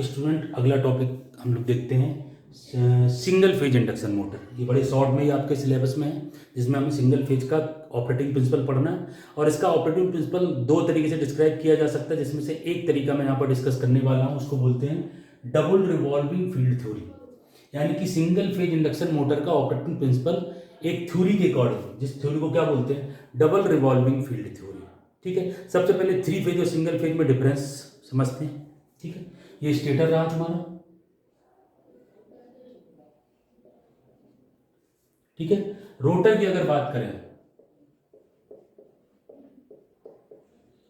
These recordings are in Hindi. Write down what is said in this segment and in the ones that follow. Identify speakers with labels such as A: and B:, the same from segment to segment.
A: स्टूडेंट अगला टॉपिक हम लोग देखते हैं सिंगल फेज इंडक्शन मोटर। ये बड़े शॉर्ट में ही आपके सिलेबस में है, जिसमें हमें सिंगल फेज का ऑपरेटिंग प्रिंसिपल पढ़ना है। और इसका ऑपरेटिंग प्रिंसिपल दो तरीके से डिस्क्राइब किया जा सकता है, जिसमें से एक तरीका मैं यहाँ पर डिस्कस करने वाला हूँ, उसको बोलते हैं डबल रिवॉल्विंग फील्ड थ्योरी। यानी कि सिंगल फेज इंडक्शन मोटर का ऑपरेटिंग प्रिंसिपल एक थ्योरी के अकॉर्डिंग, जिस थ्योरी को क्या बोलते हैं, डबल रिवॉल्विंग फील्ड थ्योरी। ठीक है, सबसे पहले थ्री फेज और सिंगल फेज में डिफरेंस समझते हैं। ठीक है, ये स्टेटर रहा तुम्हारा। ठीक है, रोटर की अगर बात करें,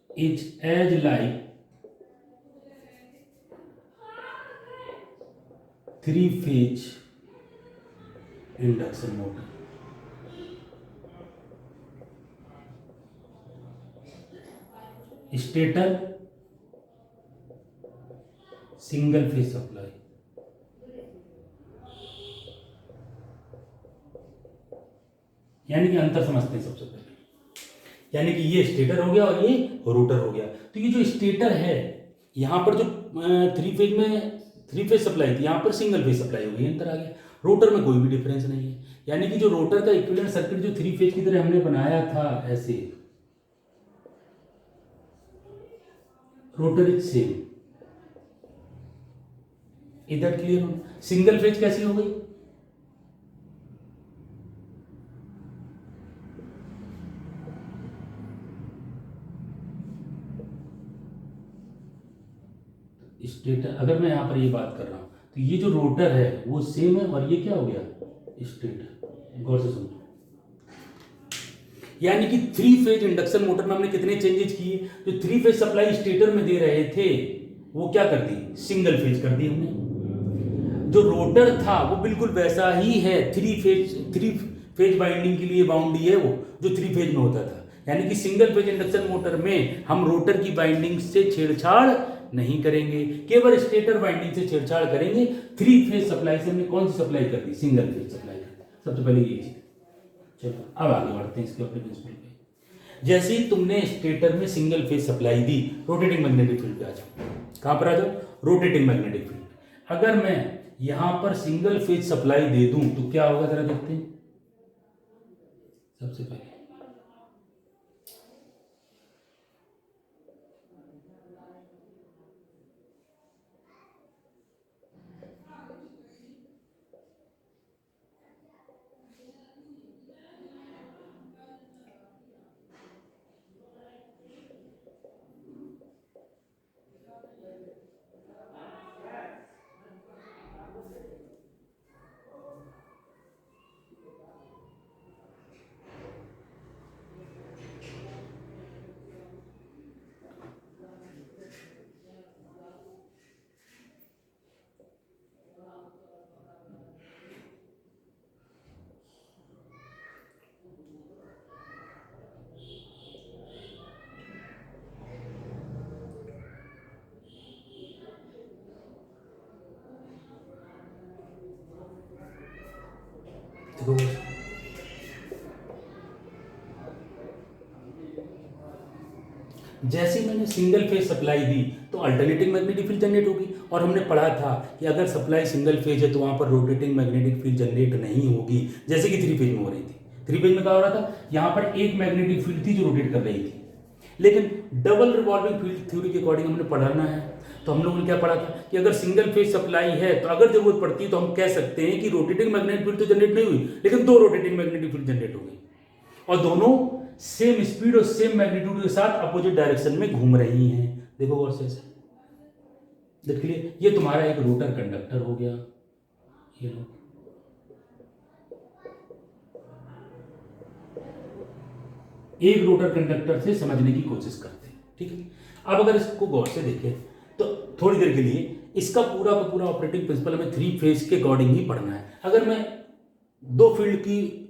A: is as like three phase induction motor. Stator single phase supply, यानी कि अंतर समझते हैं सबसे पहले। यानी कि ये स्टेटर हो गया और ये रोटर हो गया। तो ये जो स्टेटर है, यहां पर जो थ्री फेज सप्लाई थी, यहां पर सिंगल फेज सप्लाई हो गई, अंतर आ गया। रोटर में कोई भी डिफरेंस नहीं है। यानी कि जो रोटर का इक्विवेलेंट सर्किट जो थ्री फेज की तरह हमने बनाया था, ऐसे रोटर इज सेम। इधर क्लियर हो? सिंगल फेज कैसी हो गई? स्टेटर, अगर मैं यहां पर ये बात कर रहा हूं, तो ये जो रोटर है वो सेम है, और ये क्या हो गया, स्टेटर। गौर से समझो। यानी कि थ्री फेज इंडक्शन मोटर में हमने कितने चेंजेस किए? जो थ्री फेज सप्लाई स्टेटर में दे रहे थे, वो क्या कर दी, सिंगल फेज कर दी हमने। जो रोटर था वो बिल्कुल वैसा ही है, थ्री फेज बाइंडिंग के लिए बाउंडी है वो, जो थ्री फेज में होता था। यानी कि सिंगल फेज इंडक्शन मोटर में हम रोटर की बाइंडिंग से छेड़छाड़ नहीं करेंगे, केवल स्टेटर बाइंडिंग से छेड़छाड़ करेंगे। थ्री फेज सप्लाई से हमने कौन सी सप्लाई कर दी, सिंगल फेज सप्लाई कर दी। सबसे पहले ये चीज। चलो अब आगे बढ़ते हैं इसके अपने प्रिंसिपल पे। जैसे ही तुमने स्टेटर में सिंगल फेज सप्लाई दी, रोटेटिंग मैग्नेटिक फील्ड पे आ जाओ। कहां पर आ जाओ, रोटेटिंग मैग्नेटिक फील्ड। अगर मैं यहां पर सिंगल फेज सप्लाई दे दूं तो क्या होगा, जरा देखते हैं। सबसे पहले देखो, जैसे ही मैंने सिंगल फेज सप्लाई दी तो अल्टरनेटिंग मैग्नेटिक फील्ड जनरेट होगी। और हमने पढ़ा था कि अगर सप्लाई सिंगल फेज है तो वहां पर रोटेटिंग मैग्नेटिक फील्ड जनरेट नहीं होगी, जैसे कि थ्री फेज में हो रही थी। थ्री फेज में क्या हो रहा था, यहां पर एक मैग्नेटिक फील्ड थी जो रोटेट कर रही थी। लेकिन डबल रिवॉल्विंग फील्ड थ्योरी के अकॉर्डिंग हमने पढ़ना है, तो हम लोगों ने क्या पढ़ा था कि अगर सिंगल फेज सप्लाई है तो अगर जरूरत पड़ती है तो हम कह सकते हैं कि रोटेटिंग मैग्नेटिक फील्ड तो जनरेट नहीं हुई, लेकिन दो रोटेटिंग मैग्नेटिक फील्ड जनरेट हो गई, और दोनों सेम स्पीड और सेम मैग्नीट्यूड के साथ अपोजिट डायरेक्शन में घूम रही हैं। देखो गौर से, देखिए ये तुम्हारा एक रोटर कंडक्टर हो गया। ये लो, एक रोटर कंडक्टर से समझने की कोशिश करते हैं। ठीक है, अब अगर इसको गौर से देखें तो थोड़ी देर के लिए इसका पूरा का पूरा ऑपरेटिंग प्रिंसिपल हमें थ्री फेज के अकॉर्डिंग ही पढ़ना है। अगर मैं दो फील्ड की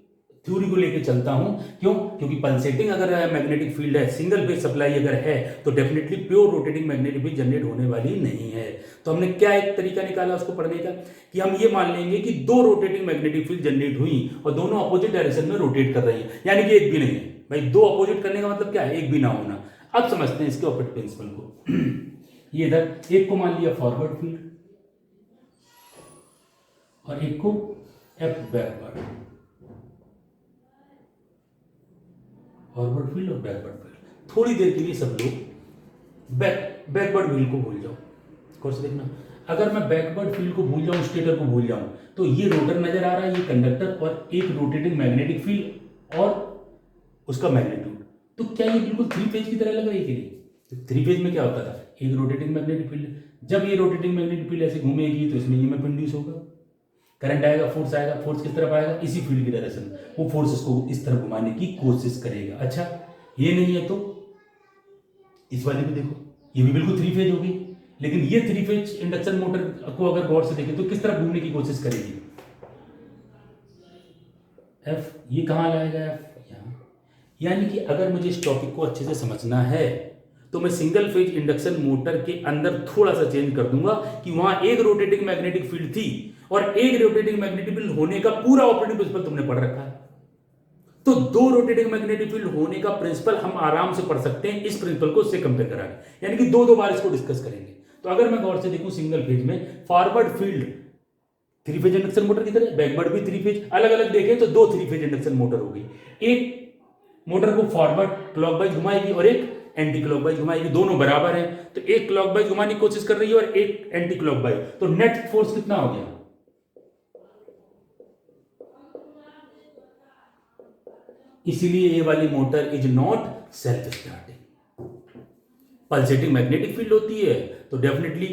A: थ्योरी को लेकर चलता हूं, क्यों, क्योंकि पल्सेटिंग अगर मैग्नेटिक फील्ड है, सिंगल फेज सप्लाई अगर है, तो definitely pure rotating magnetic field generate होने वाली नहीं है। तो हमने क्या एक तरीका निकाला उसको पढ़ने का, कि हम ये मान लेंगे कि दो रोटेटिंग मैग्नेटिक फील्ड जनरेट हुई और दोनों अपोजिट डायरेक्शन में रोटेट कर रही है, यानी कि एक भी नहीं है। भाई दो अपोजिट करने का मतलब क्या है, एक भी ना होना। अब समझते हैं इसके ऑपरेटिंग प्रिंसिपल को। ये इधर एक को मान लिया फॉरवर्ड फील्ड, और एक को एफ बैकवर्ड, फॉरवर्ड फील्ड और बैकवर्ड फील्ड। थोड़ी देर के लिए सब लोग बैकवर्ड फील्ड को भूल जाओ। गौर से देखना, अगर मैं बैकवर्ड फील्ड को भूल जाऊं, स्टेटर को भूल जाऊं, तो ये रोटर नजर आ रहा है, ये कंडक्टर और एक रोटेटिंग मैग्नेटिक फील्ड और उसका मैग्नीट्यूड। तो क्या ये बिल्कुल थ्री फेज की तरह लग रही है कि नहीं? तो थ्री फेज में क्या होता था, एक रोटेटिंग मैग्नेटिक फील्ड, जब ये रोटेटिंग मैग्नेटिक फील्ड ऐसे घूमेगी तो इसमें ईएमएफ इंड्यूस होगा, करंट आएगा, फोर्स किस तरफ आएगा, इसी फील्ड की डायरेक्शन, वो फोर्स इसको इस तरफ घुमाने की कोशिश करेगा। अच्छा, ये नहीं है तो इस वाले में देखो, ये भी बिल्कुल थ्री फेज होगी, लेकिन ये थ्री फेज इंडक्शन मोटर को अगर गौर से देखें तो किस तरफ घूमने की कोशिश करेगी, एफ, ये कहां लाएगा एफ, यहां। यानी कि अगर मुझे इस टॉपिक को अच्छे से समझना है तो मैं सिंगल फेज इंडक्शन मोटर के अंदर थोड़ा सा चेंज कर दूंगा कि वहां एक रोटेटिंग मैग्नेटिक फील्ड थी और एक रोटेटिंग मैग्नेटिक फील्ड होने का पूरा ऑपरेटिंग प्रिंसिपल तुमने पढ़ रखा है। तो दो रोटेटिंग मैग्नेटिक फील्ड होने का प्रिंसिपल हम आराम से पढ़ सकते हैं इस प्रिंसिपल को इससे कंपेयर करा के, यानी कि दो बार इसको डिस्कस करेंगे। तो अगर मैं गौर से देखूं सिंगल फेज में forward field three phase induction motor की तरह, बैकवर्ड भी थ्री फेज, अलग अलग देखें तो दो थ्री फेज इंडक्शन मोटर होगी, एक मोटर को फॉरवर्ड क्लॉकवाइज घुमाएगी और एक एंटी क्लॉकवाइज घुमाएगी, दोनों बराबर हैं, तो एक क्लॉकवाइज घुमाने की कोशिश कर रही है और एक एंटी क्लॉकवाइज, तो नेट फोर्स कितना हो गया, इसीलिए ये वाली motor is not self starting. Pulsating magnetic field होती है तो डेफिनेटली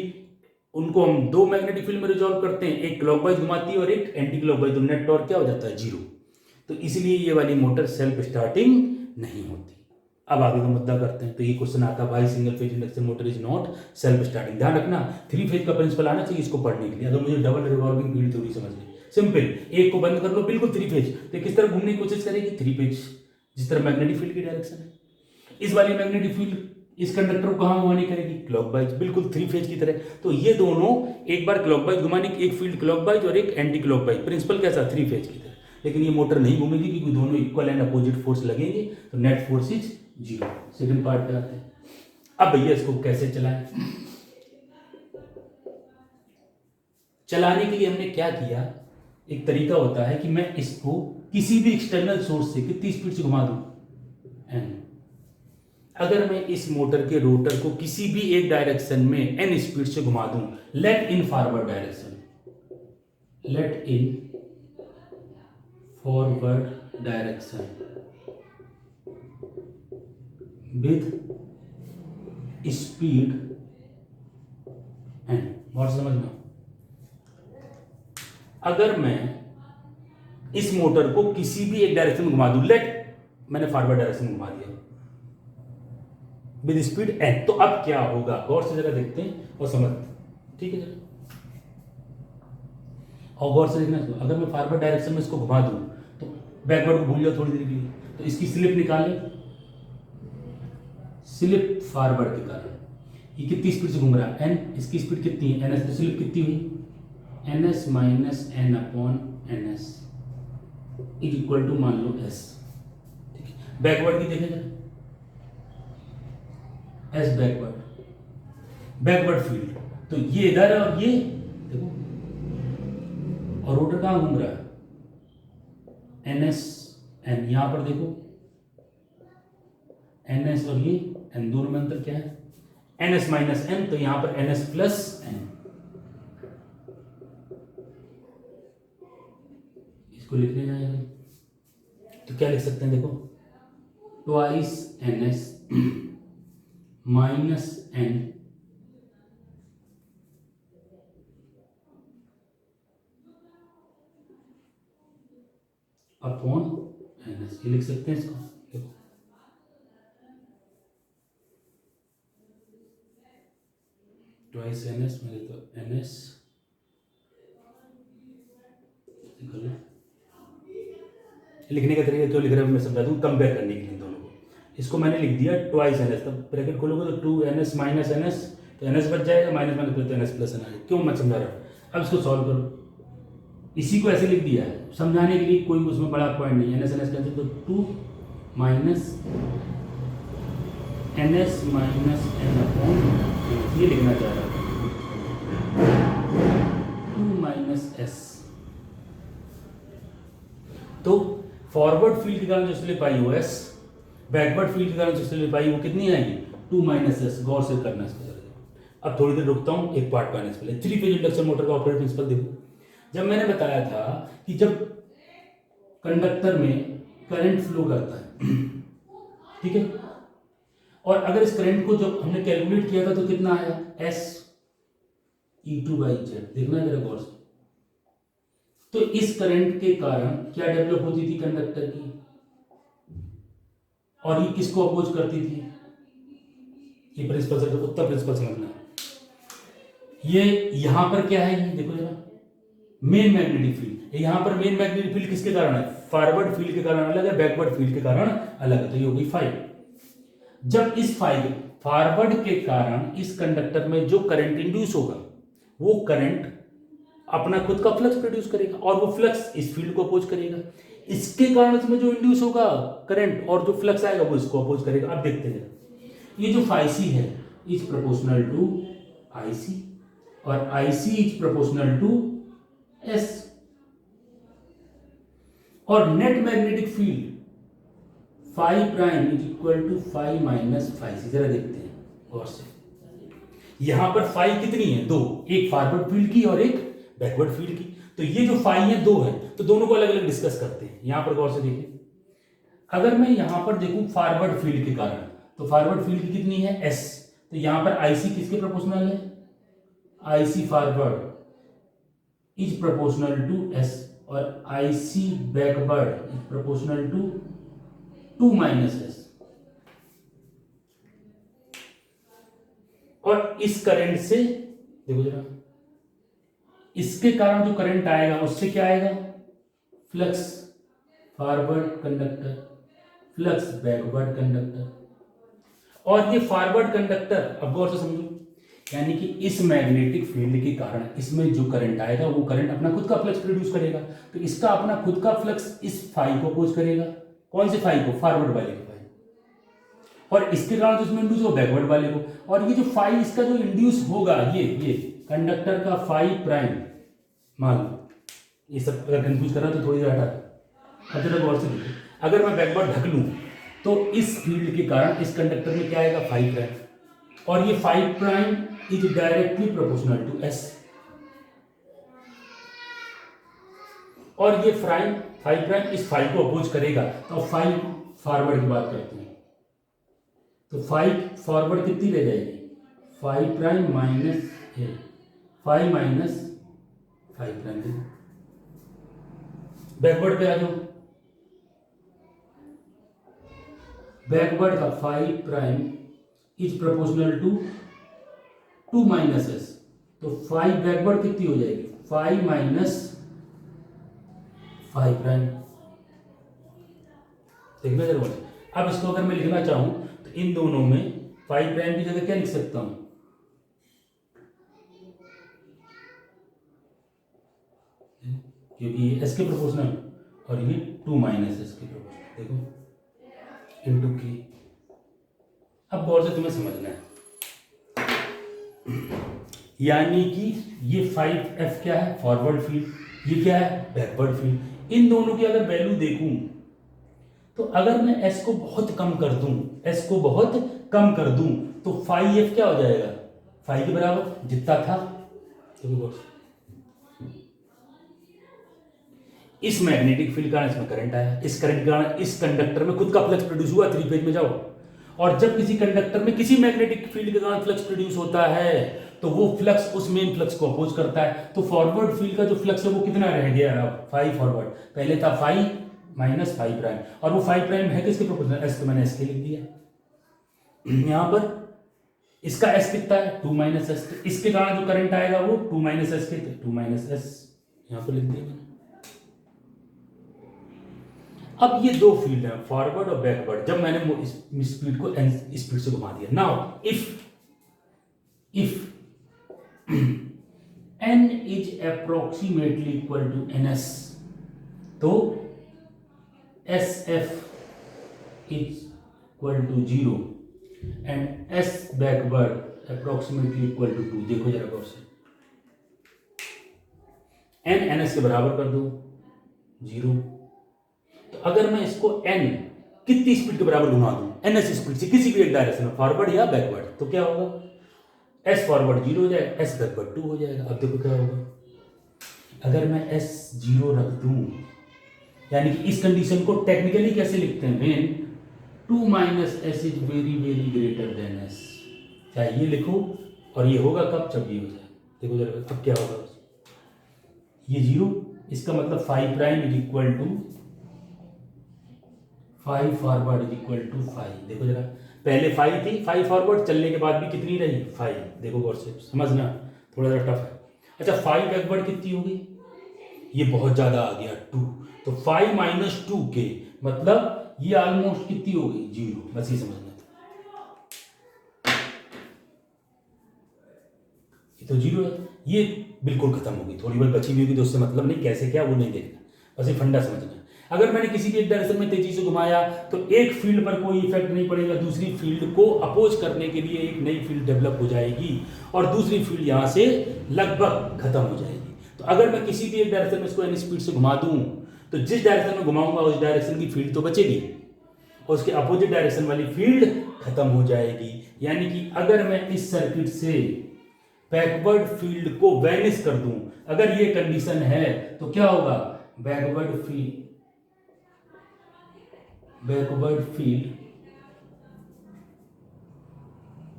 A: उनको हम दो मैग्नेटिक फील्ड में रिजॉल्व करते हैं, एक क्लॉकवाइज घुमाती है और एक एंटी क्लॉकवाइज, तो नेट टॉर्क क्या हो जाता है, जीरो। तो इसलिए ये वाली मोटर सेल्फ स्टार्टिंग नहीं होती। अब आगे का मुद्दा करते हैं। तो ये क्वेश्चन आता है, भाई single phase induction motor is not self starting. ध्यान रखना, थ्री फेज का प्रिंसिपल आना चाहिए इसको पढ़ने के लिए, अगर मुझे डबल रिवॉल्विंग फील्ड थ्योरी समझनी। सिंपल, एक को बंद कर लो, बिल्कुल थ्री फेज, तो किस तरह घूमने की कोशिश करेगी, थ्री फेज, जिस तरह मैग्नेटिक फील्ड की डायरेक्शन है। इस वाली मैग्नेटिक फील्ड इस कंडक्टर को कहां घुमाने करेगी, क्लॉकवाइज, बिल्कुल थ्री फेज की तरह। तो ये दोनों एक बार क्लॉकवाइज घुमाने की, एक फील्ड क्लॉकवाइज और एक एंटी क्लॉकवाइज, प्रिंसिपल कैसा, थ्री फेज की तरह। लेकिन ये मोटर नहीं घूमेगी क्योंकि दोनों इक्वल एंड अपोजिट फोर्स लगेंगे, तो net force is zero. Second part पे आते हैं। अब भैया इसको कैसे चलाएं, चलाने के लिए हमने क्या किया, एक तरीका होता है कि मैं इसको किसी भी एक्सटर्नल सोर्स से कितनी स्पीड से घुमा दूं, एन। अगर मैं इस मोटर के रोटर को किसी भी एक डायरेक्शन में एन स्पीड से घुमा दूं, let in forward direction, let in forward direction with speed N, बहुत समझना। अगर मैं इस मोटर को किसी भी एक डायरेक्शन में घुमा दूं, लेट मैंने फॉरवर्ड डायरेक्शन में घुमा दिया विद स्पीड एन, तो अब क्या होगा, गौर से जरा देखते हैं और समझते हैं, ठीक है जरा। और गौर से देखना, अगर मैं फॉरवर्ड डायरेक्शन में इसको घुमा दूं तो बैकवर्ड को भूल जाओ थोड़ी देर के लिए, तो इसकी स्लिप निकालें, स्लिप फॉरवर्ड के कारण ये कितनी स्पीड से घूम रहा है, एन, इसकी स्पीड कितनी है, एन एस, तो स्लिप कितनी हुई, N S minus N upon N S is equal to मान लो एस, ठीक है। बैकवर्ड की देखें जरा, एस बैकवर्ड फील्ड, तो ये इधर है और ये देखो, और रोटर कहां घूम रहा है, एन एस एन, यहां पर देखो एन एस और ये एन, दोनों में अंतर क्या है, एन एस माइनस एन, तो यहां पर एन एस प्लस एन, इसको लिखने जाएगा तो क्या लिख सकते हैं, देखो twice N S minus N upon N S, ये लिख सकते हैं इसको, देखो ट्वाइस एन एस, मेरे तो एन एस लिखने का तरीका क्यों लिख रहे हैं मैं समझा दूं, कंपेयर करने के लिए दोनों को। इसको मैंने लिख दिया ट्वाइस एन एस, तब ब्रैकेट खोलोगे तो two N S minus N S, तो एन एस बच जाएगा, माइनस माइनस तो N S plus N S, क्यों मैं समझा रहा हूँ। अब इसको सॉल्व करो, इसी को ऐसे लिख दिया है समझाने के लिए, कोई उसमें बड़ा पॉइंट नहीं, एन एस कैंसिल, तो two minus N S minus N upon, ये लिखना चाह रहा हूँ, टू माइनस एस तो फॉरवर्ड फील्ड के कारण जो स्लिप आई वो एस, बैकवर्ड फील्ड के कारण जो स्लिप आई वो कितनी आएगी 2 माइनस एस। गौर से करना इसको। अब थोड़ी देर रुकता हूं, एक पार्ट करने से पहले थ्री फेज इंडक्शन मोटर का ऑपरेटिंग प्रिंसिपल देखो। जब मैंने बताया था कि जब कंडक्टर में करंट फ्लो करता है, ठीक है, और अगर इस करंट को जो हमने कैलकुलेट किया था तो कितना आया एस E2/Z। देखना है जरा गौर से। तो इस करंट के कारण क्या डेवलप होती थी कंडक्टर की, और ये किसको अपोज करती थी, ये प्रिंसिपल से उत्तर प्रिंसिपल समझना। ये यहां पर क्या है, ये देखो जरा, मेन मैग्नेटिक फील्ड। यहां पर मेन मैग्नेटिक फील्ड किसके कारण है, फॉरवर्ड फील्ड के कारण अलग है, बैकवर्ड फील्ड के कारण अलग है। तो ये हो गई फाई। जब इस फाई फॉरवर्ड के कारण इस कंडक्टर में जो करंट इंड्यूस होगा वो करंट अपना खुद का फ्लक्स प्रोड्यूस करेगा, और वो फ्लक्स इस फील्ड को अपोज करेगा। इसके कारण इसमें जो इंड्यूस होगा करंट और जो फ्लक्स आएगा वो इसको अपोज करेगा। अब देखते हैं, ये जो फाई सी है is proportional to I C, और I C is proportional to S, और net magnetic field phi prime is equal to phi minus phi C. जरा देखते हैं गौर से। यहां पर फाई कितनी है, दो, एक फॉरवर्ड फील्ड की और एक बैकवर्ड फील्ड की। तो ये जो फाई है दो है, तो दोनों को अलग अलग डिस्कस करते हैं। यहां पर गौर से देखिए, अगर मैं यहां पर देखूं फॉरवर्ड फील्ड के कारण, तो फॉरवर्ड फील्ड की कितनी है एस, तो यहां पर आईसी किसके प्रोपोर्शनल है, IC forward is proportional to S, और IC backward is proportional to 2 minus S. और इस करंट से देखो जरा, इसके कारण जो करंट आएगा उससे क्या आएगा, flux forward conductor, flux backward conductor. और ये फॉरवर्ड कंडक्टर, अब गौर से समझो, यानी कि इस मैग्नेटिक फील्ड के कारण इसमें जो करंट आएगा वो करंट अपना खुद का फ्लक्स प्रोड्यूस करेगा। तो इसका अपना खुद का फ्लक्स इस फाई को अपोज करेगा। कौन से फाई को, फॉरवर्ड वाले को फाई, और इसके कारण जो इसमें इंड्यूस हो बैकवर्ड वाले को। और ये जो फाई इसका जो इंड्यूस होगा, ये कंडक्टर का फाई प्राइम, मान लो ये सब अगर कंफ्यूज कर रहा तो थोड़ी देर हटा। अब जरा गौर से देखो, अगर मैं बैकवर्ड ढक लूं तो इस फील्ड के कारण इस कंडक्टर में क्या आएगा फाई प्राइम, और ये phi prime is directly proportional to S, और ये फाई प्राइम इस फाई को अपोज करेगा। तो फाई फॉरवर्ड की बात करते हैं, तो फाई फॉरवर्ड कितनी रह जाएगी, फाई प्राइम माइनस है, phi minus phi prime. Backward पे आ जाओ, बैकवर्ड का phi prime is proportional to 2 minus S, तो फाई बैकवर्ड कितनी हो जाएगी, फाई माइनस फाई प्राइम। देखना जरूर। अब इसको अगर मैं लिखना चाहूं तो इन दोनों में फाई प्राइम की जगह क्या लिख सकता हूं, क्योंकि ये एस के प्रोपोर्शनल और ये 2 माइनस एस के प्रोपोर्शनल, देखो इनटू की। अब गौर से तुम्हें समझना है, यानी कि ये 5F क्या है, फॉरवर्ड फील्ड, ये क्या है, बैकवर्ड फील्ड। इन दोनों की अगर वैल्यू देखूं तो अगर मैं S को बहुत कम कर दूं, S को बहुत कम कर दूं, तो 5F क्या हो जाएगा, 5 के बराबर जितना था। इस मैग्नेटिक फील्ड कारण इसमें करंट आया, इस करंट के कारण इस कंडक्टर में खुद का फ्लक्स प्रोड्यूस हुआ। 3 फेज में जाओ, और जब किसी कंडक्टर में किसी मैग्नेटिक फील्ड के कारण फ्लक्स प्रोड्यूस होता है तो वो फ्लक्स उस मेन फ्लक्स को अपोज करता है। तो फॉरवर्ड फील्ड का जो फ्लक्स है वो कितना रह गया, 5 फॉरवर्ड, पहले था 5 माइनस 5 प्राइम, और वो 5 प्राइम है किसके प्रोपोर्शनल, एस, तो मैंने एस के लिख दिया। यहां पर इसका एस कितना है, 2 माइनस एस, इसके कारण जो करंट आएगा वो 2 माइनस एस के, 2 माइनस एस यहां पर लिख दिया मैंने। अब ये दो फील्ड है, फॉरवर्ड और बैकवर्ड। जब मैंने इस स्पीड को स्पीड से घुमा दिया, now if n is approximately equal to ns, तो sf is equal to 0 and s backward approximately equal to 2। देखो जरा गौर से, n ns के बराबर कर दो 0, तो अगर मैं इसको n कितनी स्पीड के बराबर घुमा दूं, ns स्पीड से किसी भी एक डायरेक्शन में, फॉरवर्ड या बैकवर्ड, तो क्या होगा, s फॉरवर्ड 0 हो जाएगा, s बैकवर्ड 2 हो जाएगा। अब देखो क्या होगा, अगर मैं s 0 रख दूं, यानी कि इस कंडीशन को टेक्निकली कैसे लिखते हैं, when 2 minus S is very very greater than S, चाहे ये लिखो, और ये होगा कब, जब ये हो जाए। देखो जरा अब क्या होगा, ये 0, इसका मतलब 5 prime is equal to 5 forward is equal to 5। देखो जरा, पहले 5 थी, 5 फॉरवर्ड चलने के बाद भी कितनी रही, 5। देखो गौर से समझना, थोड़ा सा टफ है। अच्छा 5 बैकवर्ड कितनी हो गई, ये बहुत ज्यादा आ गया 2, तो 5 माइनस 2 के मतलब ये ऑलमोस्ट कितनी हो गई, 0। बस ये समझना था, ये तो 0 है, ये बिल्कुल खत्म होगी, थोड़ी बहुत बची हुई होगी तो उससे मतलब नहीं, कैसे क्या वो नहीं देखना, बस ये फंडा समझना। अगर मैंने किसी भी एक डायरेक्शन में तेजी से घुमाया तो एक फील्ड पर कोई इफेक्ट नहीं पड़ेगा, दूसरी फील्ड को अपोज करने के लिए एक नई फील्ड डेवलप हो जाएगी और दूसरी फील्ड यहां से लगभग खत्म हो जाएगी। तो अगर मैं किसी भी एक डायरेक्शन में इसको एनी स्पीड से घुमा दूं तो जिस डायरेक्शन में घुमाऊंगा उस डायरेक्शन की फील्ड तो बचेगी और उसके अपोजिट डायरेक्शन वाली फील्ड खत्म हो जाएगी। यानी कि अगर मैं इस सर्किट से बैकवर्ड फील्ड को वैनिश कर दूं, अगर ये कंडीशन है तो क्या होगा, बैकवर्ड फील्ड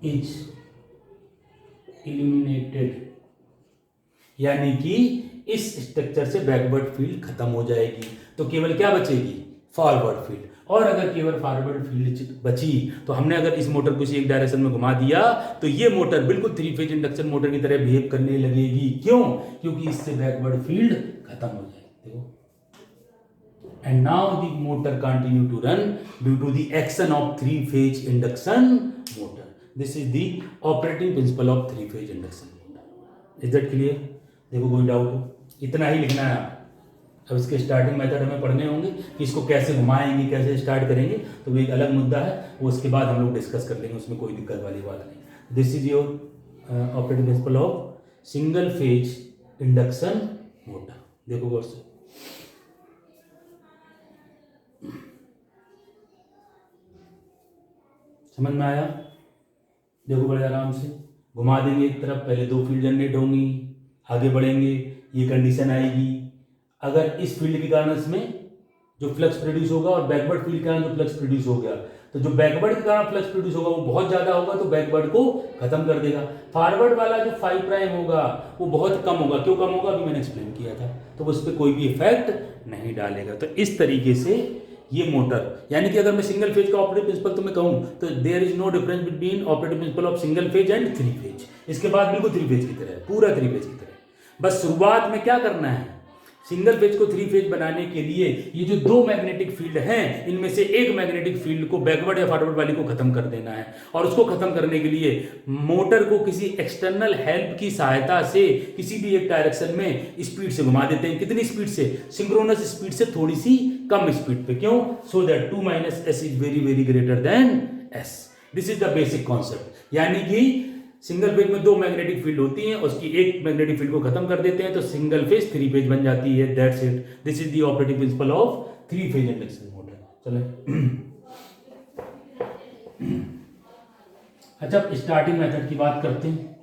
A: इज इलिमिनेटेड, यानी कि इस स्ट्रक्चर से बैकवर्ड फील्ड खत्म हो जाएगी, तो केवल क्या बचेगी, फॉरवर्ड फील्ड। और अगर केवल फॉरवर्ड फील्ड बची तो हमने अगर इस मोटर को इसी एक डायरेक्शन में घुमा दिया तो ये मोटर बिल्कुल 3 फेज इंडक्शन मोटर की तरह बिहेव करने लगेगी। क्यों, क्योंकि इससे बैकवर्ड फील्ड खत्म हो जाएगी। देखो, and now the motor continue to run due to the action of 3 phase induction motor. This is the operating principle of 3 phase induction motor. Is that clear? देखो कोई डाउट हो, इतना ही लिखना है। अब इसके स्टार्टिंग मेथड हमें पढ़ने होंगे कि इसको कैसे घुमाएंगे, कैसे स्टार्ट करेंगे, तो वो एक अलग मुद्दा है, वो उसके बाद हम लोग डिस्कस कर लेंगे, उसमें कोई दिक्कत वाली बात नहीं। This is your operating principle of single phase induction motor. देखो गौर से, समझ में आया? देखो बड़े आराम से घुमा देंगे एक तरफ, पहले 2 फील्ड जनरेट होंगी, आगे बढ़ेंगे, ये कंडीशन आएगी, अगर इस फील्ड के कारण इसमें जो फ्लक्स प्रोड्यूस होगा और बैकवर्ड फील्ड के कारण जो फ्लक्स प्रोड्यूस हो गया, तो जो बैकवर्ड के कारण फ्लक्स प्रोड्यूस होगा वो बहुत ज्यादा होगा तो बैकवर्ड को खत्म कर देगा। फॉरवर्ड वाला जो 5 प्राइम होगा वो बहुत कम होगा। क्यों कम होगा, अभी मैंने एक्सप्लेन किया था, तो उस पर कोई भी इफेक्ट नहीं डालेगा। तो इस तरीके से ये मोटर, यानी कि अगर मैं सिंगल फेज का ऑपरेटिंग प्रिंसिपल तुम्हें कहूं तो there is no difference between operating principle of single phase and 3 phase. इसके बाद बिल्कुल 3 फेज की तरह, पूरा 3 फेज की तरह। बस शुरुआत में क्या करना है, सिंगल फेज को 3 फेज बनाने के लिए ये जो 2 मैग्नेटिक फील्ड हैं इनमें से एक मैग्नेटिक फील्ड को बैकवर्ड या फॉरवर्ड वाली को खत्म कर देना है। और उसको खत्म करने के लिए मोटर को किसी एक्सटर्नल हेल्प की सहायता से किसी भी एक डायरेक्शन में स्पीड से घुमा देते हैं। कितनी स्पीड से, सिंक्रोनस स्पीड से थोड़ी सी कम स्पीड पे। क्यों, so that 2 minus S is very very greater than S. This is the basic concept. यानी कि सिंगल फेज में 2 मैग्नेटिक फील्ड होती हैं, उसकी एक मैग्नेटिक फील्ड को खत्म कर देते हैं तो सिंगल फेज 3 फेज बन जाती है। That's it, this is the operating principle of 3 phase induction motor. चले अच्छा, स्टार्टिंग मेथड की बात करते हैं।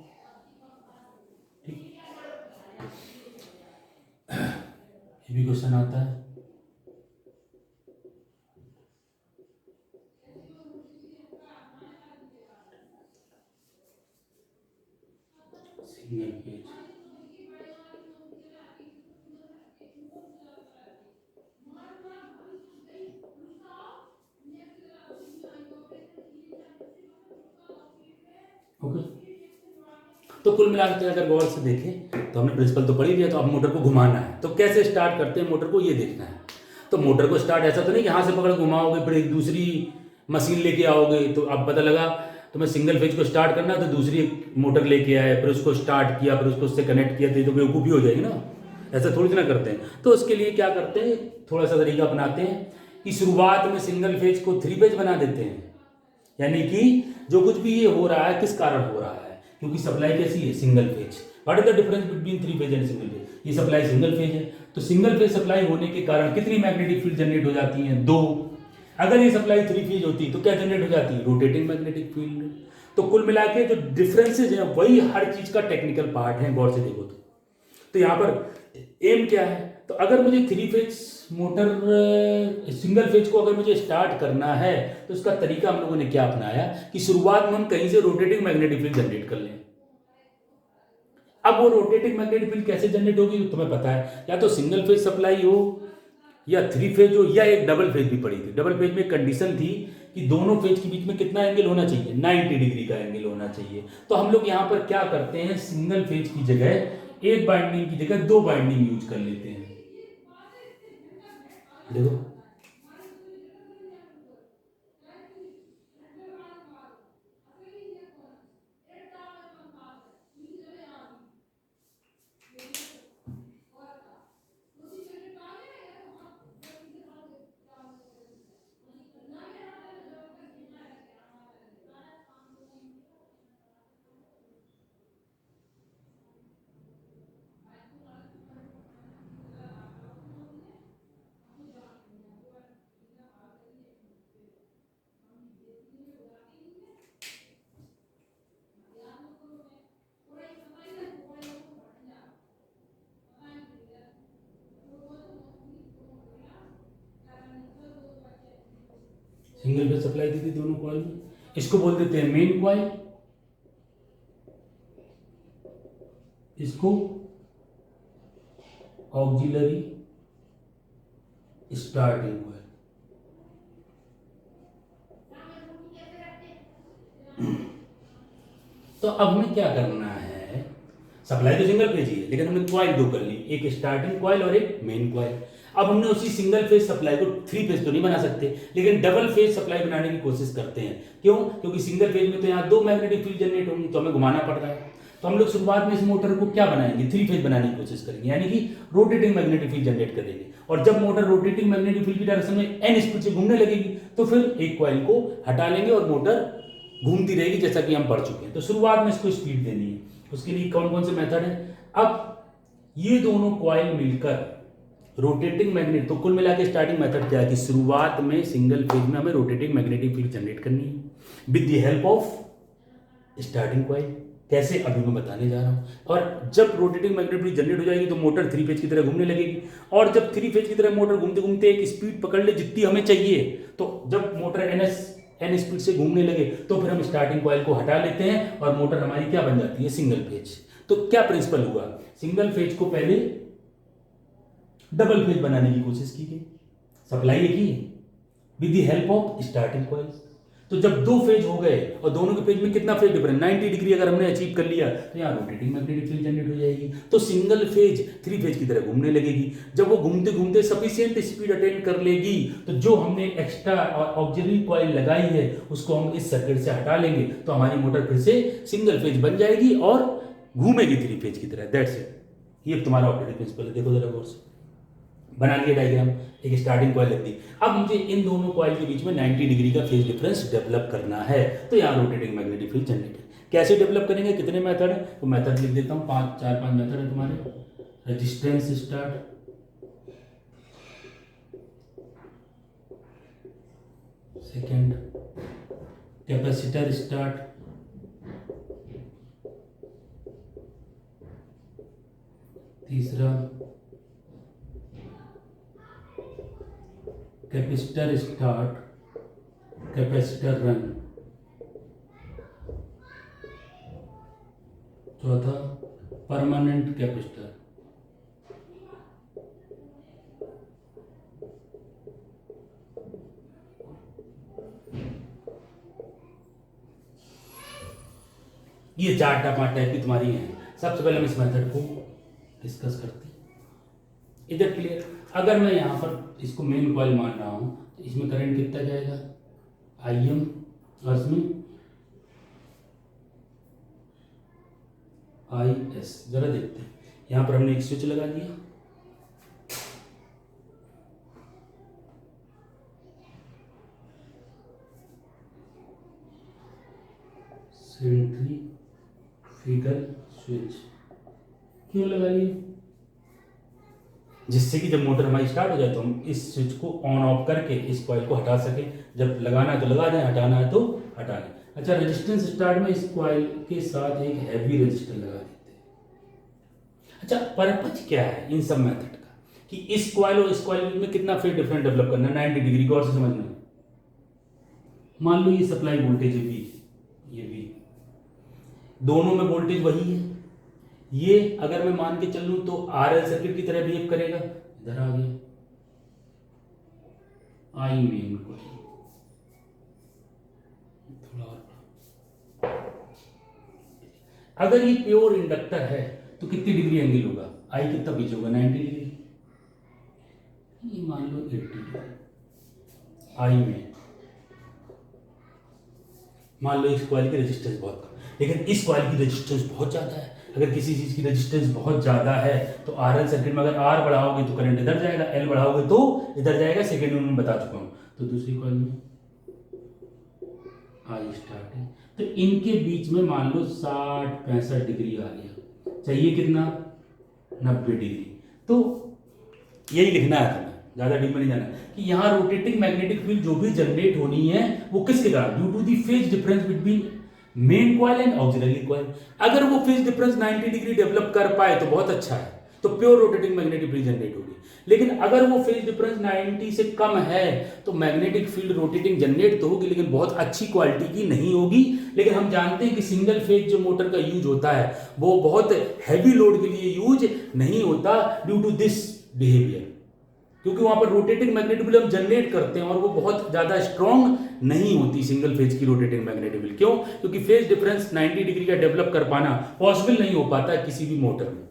A: ठीक, ये भी क्वेश्चन आता है। Single phase okay. तो कुल मिलाकर के अगर गौर से देखें तो हमने प्रिंसिपल तो पढ़ ही लिया, तो अब मोटर को घुमाना है। तो कैसे स्टार्ट करते हैं मोटर को, ये देखना है। तो मोटर को स्टार्ट ऐसा तो नहीं कि यहाँ से पकड़ घुमाओगे फिर एक दूसरी मशीन लेके आओगे। तो अब पता लगा तुम्हें सिंगल फेज को स्टार्ट करना है तो दूसरी एक मोटर लेके आए, फिर उसको स्टार्ट किया, फिर उसको उससे कनेक्ट किया, तो बेवकूफ़ी हो जाएगी ना, ऐसा थोड़ी ना करते हैं। तो उसके लिए क्या करते हैं, थोड़ा सा तरीका अपनाते हैं कि शुरुआत में सिंगल फेज को 3 फेज बना देते हैं। यानी कि जो कुछ भी ये हो रहा है किस कारण हो रहा है, क्योंकि सप्लाई कैसी है, single phase. What is the difference between three phase and single phase? ये सप्लाई सिंगल फेज है, तो सिंगल फेज सप्लाई होने के कारण कितनी मैग्नेटिक फील्ड जनरेट हो जाती है? दो। अगर ये सप्लाई थ्री फेज होती तो क्या जनरेट हो जाती है? Rotating magnetic field. तो कुल मिला के जो डिफरेंसेज हैं वही हर चीज का टेक्निकल पार्ट है, गौर से देखो तो यहाँ पर एम क्या है? तो अगर मुझे three phase motor single phase को अगर मुझे स्टार्ट करना है तो उसका तरीका हम लोगों ने क्या अपनाया कि शुरुआत में हम कहीं से रोटेटिंग मैग्नेटिक फील्ड जनरेट कर लें। अब वो रोटेटिंग मैग्नेटिक फील्ड कैसे जनरेट होगी तो तुम्हें पता है, या तो सिंगल फेज सप्लाई हो या थ्री फेज हो या एक डबल फेज भी पड़ी थी। डबल फेज में कंडीशन थी कि दोनों फेज के बीच में कितना एंगल होना चाहिए? 90 डिग्री का एंगल होना चाहिए। तो हम लोग यहाँ पर क्या करते हैं, सिंगल फेज की जगह एक बाइंडिंग की जगह दो बाइंडिंग यूज कर लेते हैं। देखो सिंगल फेज सप्लाई दी थी दोनों कॉइल में, इसको बोल देते हैं मेन कॉइल, इसको ऑक्सिलरी स्टार्टिंग कॉइल। तो अब हमें क्या करना है, सप्लाई तो सिंगल फेज ही है लेकिन हमने कॉइल दो कर ली, एक स्टार्टिंग कॉइल और एक मेन कॉइल। अब हमने उसी सिंगल फेज सप्लाई को थ्री फेज तो नहीं बना सकते लेकिन डबल फेज सप्लाई बनाने की कोशिश करते हैं। क्यों? क्योंकि सिंगल फेज में तो यहाँ दो मैग्नेटिक फील्ड जनरेट होंगी तो हमें घुमाना पड़ रहा है। तो हम लोग शुरुआत में इस मोटर को क्या बनाएंगे? थ्री फेज बनाने की कोशिश करेंगे, यानी कि रोटेटिंग मैग्नेटिक फील्ड जनरेट करेंगे। और जब मोटर रोटेटिंग मैग्नेटिक फील्ड की डायरेक्शन में एन स्पीड से घूमने लगेगी तो फिर एक कॉइल को हटा लेंगे और मोटर घूमती रहेगी, जैसा कि हम पढ़ चुके हैं। तो शुरुआत में इसको स्पीड देनी है, उसके लिए कौन कौन से मेथड है? अब ये दोनों कॉइल मिलकर रोटेटिंग मैग्नेट, तो कुल मिला के स्टार्टिंग मेथड क्या है कि शुरुआत में सिंगल फेज में हमें रोटेटिंग मैग्नेटिक फील्ड जनरेट करनी है with the help of starting coil. कैसे? अभी मैं बताने जा रहा हूं। और जब रोटेटिंग मैग्नेटिक फील्ड जनरेट हो जाएगी तो मोटर थ्री फेज की तरह घूमने लगेगी, और जब थ्री फेज की तरह मोटर घूमते घूमते एक स्पीड पकड़ ले जितनी हमें चाहिए, तो जब मोटर एन स्पीड से घूमने लगे तो फिर हम स्टार्टिंग कॉइल को हटा लेते हैं और मोटर हमारी क्या बन जाती है? Single phase. तो क्या प्रिंसिपल हुआ? सिंगल फेज को पहले डबल फेज बनाने की कोशिश की गई, सप्लाई एक ही with the help of starting coil. तो जब दो फेज हो गए और दोनों के फेज में कितना फेज डिफरेंस? 90 डिग्री अगर हमने अचीव कर लिया तो यहाँ रोटेटिंग मैग्नेटिक फील्ड जनरेट हो जाएगी। तो सिंगल फेज थ्री फेज की तरह घूमने लगेगी। जब वो घूमते घूमते सफिशिएंट स्पीड अटेन कर लेगी तो जो हमने एक्स्ट्रा ऑक्सिलरी कॉइल लगाई है उसको हम इस सर्किट से हटा लेंगे, तो हमारी मोटर फिर से सिंगल फेज बन जाएगी और घूमेगी थ्री फेज की तरह। That's it. ये तुम्हारा ऑपरेटिंग प्रिंसिपल है। देखो जरा गौर से, बना लिया डायग्राम, एक स्टार्टिंग कॉइल लग दी। अब मुझे इन दोनों कॉइल के बीच में 90 डिग्री का फेज डिफरेंस डेवलप करना है, तो यहाँ रोटेटिंग मैग्नेटिक फील्ड जनरेट है। कैसे डेवलप करेंगे? कितने मेथड है? तो मेथड लिख देता हूँ, चार पांच मेथड है तुम्हारे। Resistance start, second capacitor start, तीसरा कैपेसिटर स्टार्ट कैपेसिटर रन, चौथा परमानेंट कैपेसिटर। ये चार पांच टाइप की तुम्हारी हैं। सबसे पहले हम इस मेथड को डिस्कस करते हैं। इधर क्लियर? अगर मैं यहाँ पर इसको मेन कॉइल मान रहा हूँ तो इसमें करंट कितना जाएगा? IM, और इसमें IS। जरा देखते हैं, यहाँ पर हमने एक स्विच लगा दिया, सेंट्रीफ्यूगल स्विच, क्यों लगा लिए? जिससे कि जब मोटर हमारी स्टार्ट हो जाए तो हम इस स्विच को ऑन ऑफ करके इस कॉइल को हटा सके, जब लगाना है तो लगा दें, हटाना है तो हटा दें। अच्छा, रेजिस्टेंस स्टार्ट में इस कॉइल के साथ एक हैवी रेजिस्टर लगा देते हैं। अच्छा, पर्पज क्या है इन सब मेथड का कि इस कॉइल और इस कॉइल में कितना फेज डिफरेंस डेवलप करना है 90 डिग्री को, और से समझना। मान लो ये सप्लाई वोल्टेज है V, ये V, दोनों में वोल्टेज वही है। ये अगर मैं मान के चलूं तो RL सर्किट की तरह बिहेव करेगा, इधर आ गया आई मेन को थोड़ा और। अगर ये प्योर इंडक्टर है तो कितनी डिग्री एंगल होगा, आई कितना पीछे होगा 90 डिग्री, ये मान लो 80 डिग्री आई में। मान लो इस कॉइल की रेजिस्टेंस बहुत कम, लेकिन इस कॉइल की रेजिस्टेंस बहुत ज़्यादा है। अगर किसी चीज़ की रेजिस्टेंस बहुत ज़्यादा है तो RL सर्किट में अगर R बढ़ाओगे तो करंट इधर जाएगा, L बढ़ाओगे तो इधर जाएगा। सेकेंड में मैं बता चुका हूँ। तो दूसरी कॉइल में आई स्टार्ट है तो इनके बीच में मान लो 60-65 डिग्री आ गया, चाहिए कितना 90 डिग्री। तो यही लिखना है तुम्हें, ज़्यादा डीप में नहीं जाना, कि यहाँ रोटेटिंग मैग्नेटिक फील्ड जो भी जनरेट होनी है वो किसके कारण, due to the phase difference between main coil and auxiliary coil. अगर वो फेज डिफरेंस 90 डिग्री डेवलप कर पाए तो बहुत अच्छा है, तो pure rotating magnetic field generate होगी। लेकिन अगर वो फेज डिफरेंस 90 से कम है तो मैग्नेटिक फील्ड रोटेटिंग जनरेट तो होगी लेकिन बहुत अच्छी क्वालिटी की नहीं होगी। लेकिन हम जानते हैं कि सिंगल फेज जो मोटर का यूज होता है वो बहुत हैवी लोड के लिए यूज नहीं होता ड्यू टू दिस बिहेवियर, क्योंकि वहां पर रोटेटिंग मैग्नेटिक फील्ड हम जनरेट करते हैं और वो बहुत ज्यादा स्ट्रांग नहीं होती सिंगल फेज की रोटेटिंग मैग्नेटिक फील्ड। क्यों? क्योंकि फेज डिफरेंस 90 डिग्री का डेवलप कर पाना पॉसिबल नहीं हो पाता किसी भी मोटर में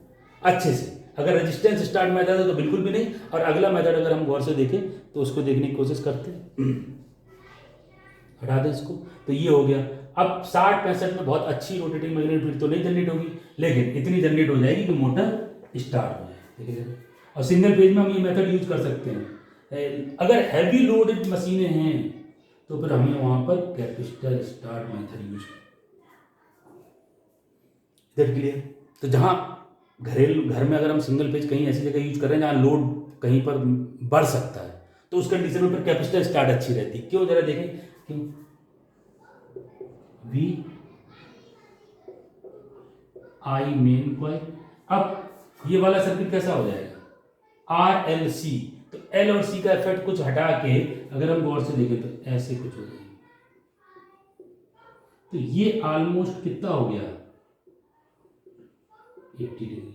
A: अच्छे से। अगर रेजिस्टेंस स्टार्ट मेथड है तो बिल्कुल भी नहीं। और अगला मेथड अगर हम गौर से देखें तो उसको देखने की कोशिश करते हैं, हटा दें इसको। तो ये हो गया। अब 60-65 में बहुत अच्छी रोटेटिंग मैग्नेटिक फील्ड तो नहीं जनरेट होगी, लेकिन इतनी जनरेट हो जाएगी कि मोटर स्टार्ट हो जाए। ठीक है, और सिंगल फेज में हम ये मेथड यूज कर सकते हैं। अगर हैवी लोडेड मशीनें हैं तो फिर हमें वहां पर कैपेसिटर स्टार्ट मेथड यूज इधर क्लियर। तो जहां घरेलू घर में अगर हम सिंगल फेज कहीं ऐसी जगह यूज कर रहे हैं जहां लोड कहीं पर बढ़ सकता है तो उस कंडीशन में फिर कैपेसिटर स्टार्ट अच्छी रहती है। क्यों, जरा देखें क्यों। V आई मेन कॉइल। अब ये वाला सर्किट कैसा हो जाएगा RLC, तो L और C का इफेक्ट कुछ हटा के अगर हम गौर से देखें तो ऐसे कुछ हो जाएगा। तो ये ऑलमोस्ट कितना हो गया 80 डिग्री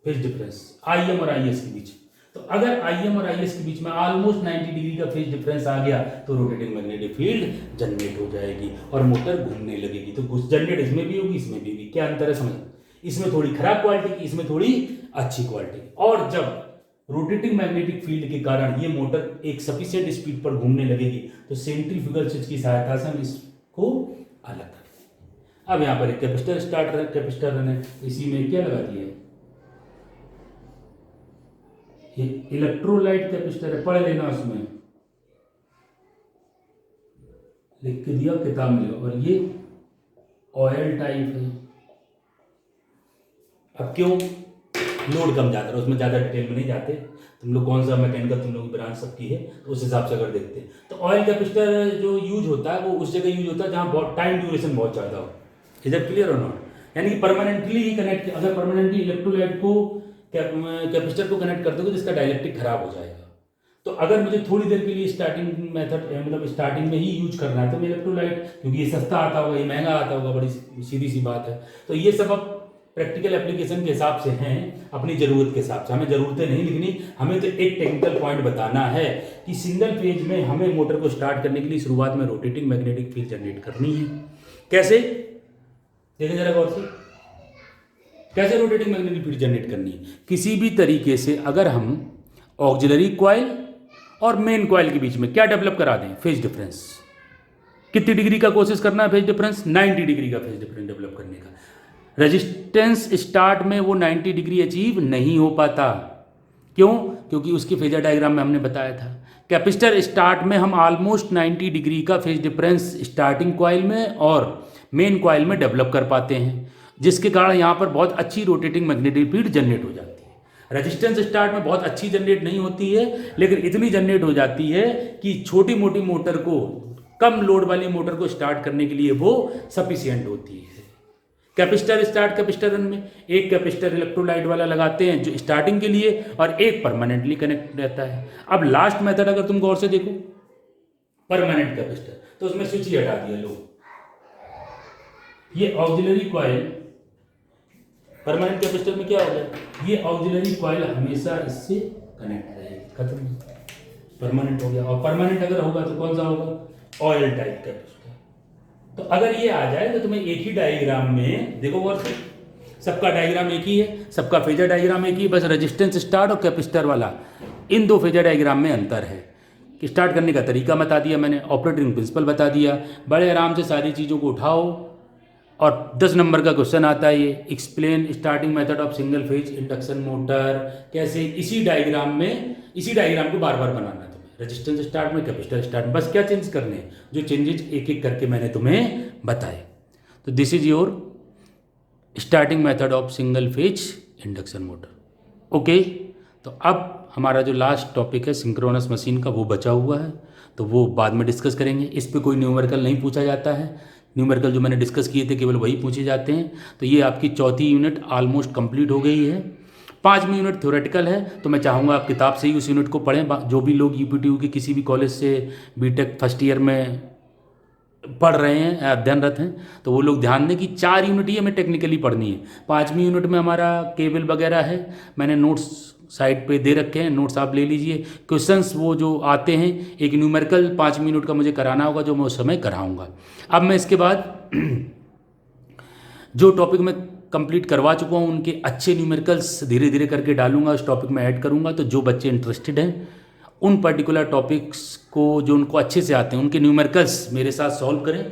A: फेज डिफरेंस IM और IS के बीच। तो अगर IM और IS के बीच में ऑलमोस्ट 90 डिग्री का फेज डिफरेंस आ गया तो रोटेटिंग मैग्नेटिक फील्ड जनरेट हो जाएगी और मोटर घूमने लगेगी। तो कुछ जनरेट इसमें भी होगी इसमें भी होगी। क्या अंतर है समझ, इसमें थोड़ी खराब क्वालिटी की, इसमें थोड़ी अच्छी क्वालिटी। और जब रोटेटिंग मैग्नेटिक फील्ड के कारण ये मोटर एक सफिशिएंट स्पीड पर घूमने लगेगी तो सेंट्रीफ्यूगल स्विच की सहायता से हम इसको अलग कर देंगे। अब यहाँ पर एक कैपेसिटर स्टार्टर है, कैपेसिटर रन है, इसी में क्या लगा दिया ये इलेक्ट्रोलाइट कैपेसिटर है, पढ़ लेना उसमें लिख के दिया किताब में। और ये ऑयल टाइप है। अब क्यों लोड कम जाता है उसमें, ज़्यादा डिटेल में नहीं जाते। तुम लोग कौन सा मैकेनिकल तुम लोग ब्रांच सबकी है तो उस हिसाब से अगर देखते हैं तो ऑयल कैपेसिटर जो यूज होता है वो उस जगह यूज होता है जहाँ बहुत टाइम ड्यूरेशन बहुत ज़्यादा हो। इज दैट क्लियर और नॉट? यानी कि परमानेंटली ही कनेक्ट, अगर परमानेंटली इलेक्ट्रोलाइट को कैपेसिटर को कनेक्ट कर दोगे तो इसका डायलेक्ट्रिक खराब हो जाएगा। तो अगर मुझे थोड़ी देर के लिए स्टार्टिंग मेथड मतलब स्टार्टिंग में ही यूज करना है तो मैं इलेक्ट्रोलाइट, क्योंकि ये सस्ता आता होगा, ये महंगा आता होगा, बड़ी सीधी सी बात है। तो ये सब अब प्रैक्टिकल एप्लीकेशन के हिसाब से हैं, अपनी ज़रूरत के हिसाब से। हमें ज़रूरतें नहीं लिखनी, हमें तो एक टेक्निकल पॉइंट बताना है कि सिंगल फेज में हमें मोटर को स्टार्ट करने के लिए शुरुआत में रोटेटिंग मैग्नेटिक फील्ड जनरेट करनी है। कैसे, देखें जरा गौर से, कैसे रोटेटिंग मैग्नेटिक फील्ड जनरेट करनी है। किसी भी तरीके से अगर हम ऑक्सिलरी कॉइल और मेन कॉइल के बीच में क्या डेवलप करा दें, फेज डिफरेंस। कितनी डिग्री का कोशिश करना है फेज डिफरेंस, 90 डिग्री का फेज डिफरेंस डेवलप करने का। रेजिस्टेंस स्टार्ट में वो 90 डिग्री अचीव नहीं हो पाता। क्यों? क्योंकि उसकी फेजर डायग्राम में हमने बताया था। कैपेसिटर स्टार्ट में हम ऑलमोस्ट 90 डिग्री का फेज डिफरेंस स्टार्टिंग कॉइल में और मेन कॉइल में डेवलप कर पाते हैं। जिसके कारण यहाँ पर बहुत अच्छी रोटेटिंग मैग्नेटिक फील्ड जनरेट हो जाती है। रेजिस्टेंस स्टार्ट में बहुत अच्छी जनरेट नहीं होती है, लेकिन इतनी जनरेट हो जाती है कि छोटी मोटी मोटर को, कम लोड वाली मोटर को स्टार्ट करने के लिए वो सफिशियंट होती है। कैपेसिटर स्टार्ट कैपेसिटर में एक कैपेसिटर इलेक्ट्रोलाइट वाला लगाते हैं जो स्टार्टिंग के लिए, और एक परमानेंटली कनेक्ट रहता है। अब लास्ट मेथड अगर तुम गौर से देखो, परमानेंट कैपेसिटर, तो उसमें स्विच ही हटा दिया लो, ये ऑक्सिलरी कॉइल, परमानेंट कैपेसिटर में क्या हो गया, ये ऑक्सिलरी कॉइल हमेशा इससे कनेक्ट रहेगी, खत्म, परमानेंट हो गया। और परमानेंट अगर होगा तो कौन सा होगा, ऑयल टाइप कैपेसिटर। तो अगर ये आ जाए तो तुम्हें एक ही डायग्राम में देखो, और सबका डायग्राम एक ही है, सबका फेजर डायग्राम एक ही, बस रेजिस्टेंस स्टार्ट और कैपेसिटर वाला, इन दो फेजर डायग्राम में अंतर है। कि स्टार्ट करने का तरीका बता दिया मैंने, ऑपरेटिंग प्रिंसिपल बता दिया, बड़े आराम से सारी चीज़ों को उठाओ। और 10 नंबर का क्वेश्चन आता है ये, explain starting method of single phase induction motor. कैसे, इसी डायग्राम को बार बार बनाना है तुम्हें, रेजिस्टेंस स्टार्ट में, कैपेसिटर स्टार्ट में, बस क्या चेंज करने हैं, जो चेंजेस एक एक करके मैंने तुम्हें बताए। तो this is your starting method of single phase induction motor. Okay, तो अब हमारा जो लास्ट टॉपिक है सिंक्रोनस मशीन का, वो बचा हुआ है, तो वो बाद में डिस्कस करेंगे। इस पे कोई न्यूमेरिकल नहीं पूछा जाता है, न्यूमेरिकल जो मैंने डिस्कस किए थे केवल वही पूछे जाते हैं। तो ये आपकी चौथी यूनिट ऑलमोस्ट कंप्लीट हो गई है। 5वीं यूनिट थ्योरेटिकल है, तो मैं चाहूँगा आप किताब से ही उस यूनिट को पढ़ें। जो भी लोग यूपीटीयू के किसी भी कॉलेज से बीटेक फर्स्ट ईयर में पढ़ रहे हैं, अध्ययनरत हैं, तो वो लोग ध्यान दें कि 4 यूनिट ही हमें टेक्निकली पढ़नी है। 5वीं यूनिट में हमारा केबल वगैरह है, मैंने नोट्स साइड पे दे रखे हैं, नोट्स आप ले लीजिए। क्वेश्चंस वो जो आते हैं, एक न्यूमेरिकल 5वीं यूनिट का मुझे कराना होगा, जो मैं उस समय कराऊंगा। अब मैं इसके बाद जो टॉपिक मैं कंप्लीट करवा चुका हूँ उनके अच्छे न्यूमेरिकल्स धीरे धीरे करके डालूंगा, उस टॉपिक में ऐड करूँगा। तो जो बच्चे इंटरेस्टेड हैं उन पर्टिकुलर टॉपिक्स को, जो उनको अच्छे से आते हैं, उनके न्यूमेरिकल्स मेरे साथ सॉल्व करें,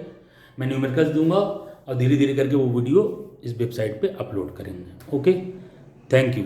A: मैं न्यूमेरिकल्स दूंगा और धीरे धीरे करके वो वीडियो इस वेबसाइट पे अपलोड करेंगे। Okay, thank you.